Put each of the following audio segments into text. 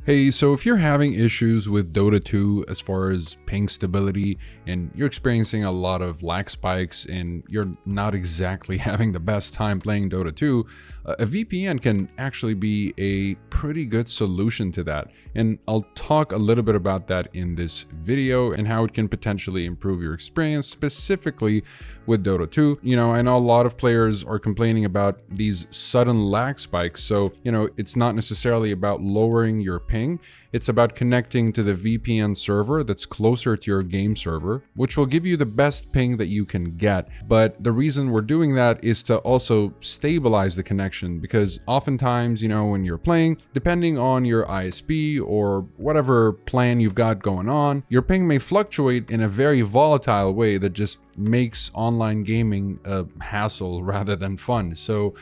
Hey, so if you're having issues with Dota 2 as far as ping stability and you're experiencing a lot of lag spikes and you're not exactly having the best time playing Dota 2, a VPN can actually be a pretty good solution to that. And I'll talk a little bit about that in this video and how it can potentially improve your experience specifically with Dota 2. I know a lot of players are complaining about these sudden lag spikes. So, it's not necessarily about lowering your ping. It's about connecting to the VPN server that's closer to your game server, which will give you the best ping that you can get. But the reason we're doing that is to also stabilize the connection, because oftentimes, when you're playing, depending on your ISP or whatever plan you've got going on, your ping may fluctuate in a very volatile way that just makes online gaming a hassle rather than fun. So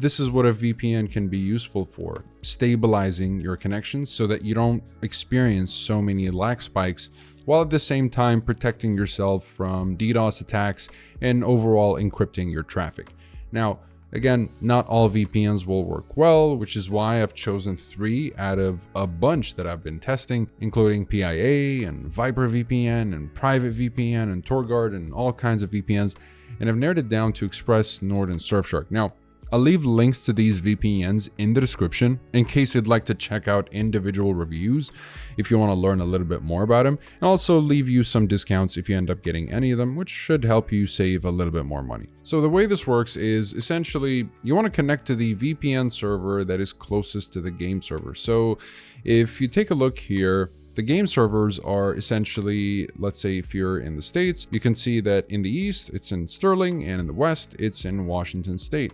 this is what a VPN can be useful for, stabilizing your connections so that you don't experience so many lag spikes, while at the same time protecting yourself from DDoS attacks and overall encrypting your traffic. Now, again, not all VPNs will work well, which is why I've chosen 3 out of a bunch that I've been testing, including PIA and Viper VPN and Private VPN and TorGuard and all kinds of VPNs, and I've narrowed it down to Express, Nord, and Surfshark. Now, I'll leave links to these VPNs in the description in case you'd like to check out individual reviews if you want to learn a little bit more about them, and also leave you some discounts if you end up getting any of them, which should help you save a little bit more money. So the way this works is essentially you want to connect to the VPN server that is closest to the game server. So if you take a look here, the game servers are essentially, let's say if you're in the States, you can see that in the East, it's in Sterling, and in the West, it's in Washington State.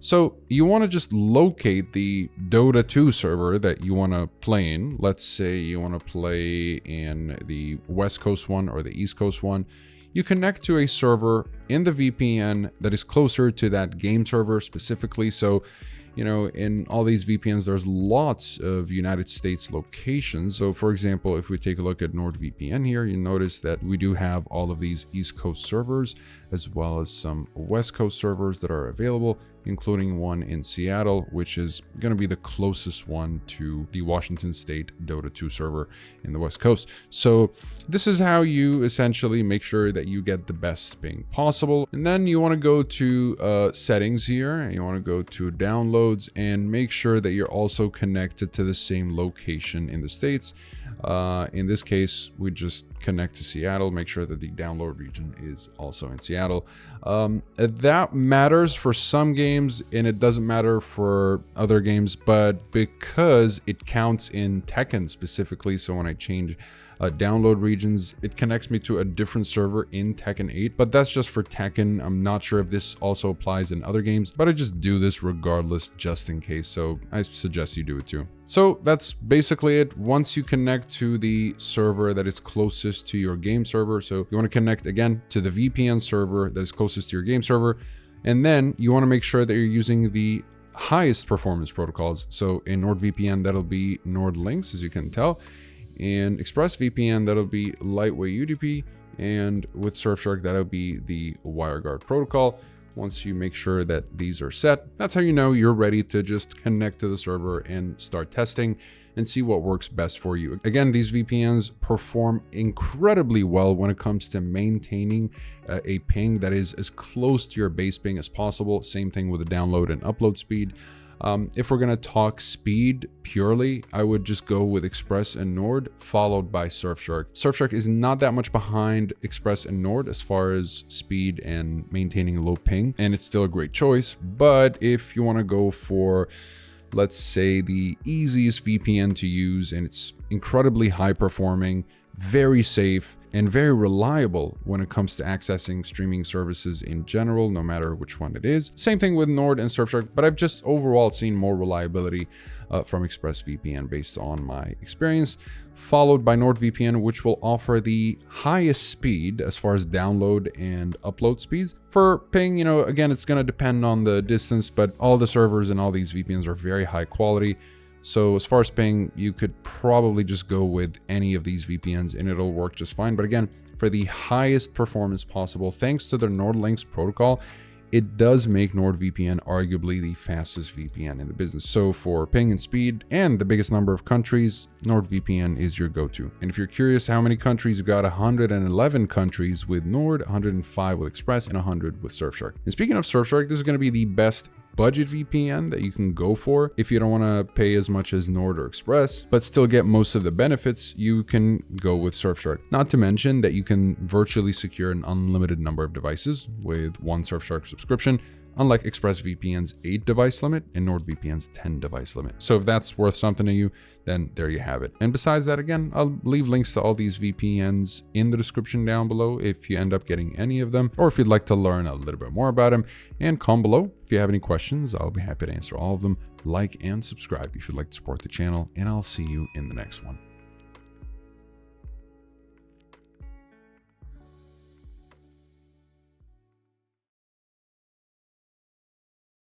So you want to just locate the Dota 2 server that you want to play in. Let's say you want to play in the West Coast one or the East Coast one. You connect to a server in the VPN that is closer to that game server specifically. So, in all these VPNs, there's lots of United States locations. So for example, if we take a look at NordVPN here, you notice that we do have all of these East Coast servers, as well as some West Coast servers that are available, including one in Seattle, which is going to be the closest one to the Washington State Dota 2 server in the West Coast. So this is how you essentially make sure that you get the best ping possible. And then you want to go to settings here, and you want to go to downloads and make sure that you're also connected to the same location in the States. In this case, we just connect to Seattle, make sure that the download region is also in Seattle. That matters for some games and it doesn't matter for other games, but because it counts in Tekken specifically, so when I change download regions, it connects me to a different server in Tekken 8, but that's just for Tekken. I'm not sure if this also applies in other games, but I just do this regardless just in case, so I suggest you do it too. So that's basically it. Once you connect to the server that is closest to your game server, so you want to connect again to the VPN server that is closest to your game server, and then you want to make sure that you're using the highest performance protocols. So in NordVPN, that'll be NordLynx, as you can tell. In ExpressVPN, that'll be lightweight UDP, and with Surfshark, that'll be the WireGuard protocol. Once you make sure that these are set, that's how you know you're ready to just connect to the server and start testing and see what works best for you. Again, these VPNs perform incredibly well when it comes to maintaining a ping that is as close to your base ping as possible. Same thing with the download and upload speed. If we're going to talk speed purely, I would just go with Express and Nord, followed by Surfshark. Surfshark is not that much behind Express and Nord as far as speed and maintaining a low ping, and it's still a great choice. But if you want to go for, let's say, the easiest VPN to use, and it's incredibly high performing, very safe, and very reliable when it comes to accessing streaming services in general, no matter which one it is. Same thing with Nord and Surfshark, but I've just overall seen more reliability from ExpressVPN based on my experience, followed by NordVPN, which will offer the highest speed as far as download and upload speeds. For ping, again, it's going to depend on the distance, but all the servers and all these VPNs are very high quality. So as far as ping, you could probably just go with any of these VPNs and it'll work just fine. But again, for the highest performance possible, thanks to the NordLynx protocol, it does make NordVPN arguably the fastest VPN in the business. So for ping and speed and the biggest number of countries, NordVPN is your go-to. And if you're curious how many countries, you've got 111 countries with Nord, 105 with Express, and 100 with Surfshark. And speaking of Surfshark, this is going to be the best budget VPN that you can go for if you don't want to pay as much as Nord or Express, but still get most of the benefits. You can go with Surfshark. Not to mention that you can virtually secure an unlimited number of devices with one Surfshark subscription, unlike ExpressVPN's 8 device limit and NordVPN's 10 device limit. So if that's worth something to you, then there you have it. And besides that, again, I'll leave links to all these VPNs in the description down below if you end up getting any of them, or if you'd like to learn a little bit more about them. And comment below if you have any questions. I'll be happy to answer all of them. Like and subscribe if you'd like to support the channel, and I'll see you in the next one.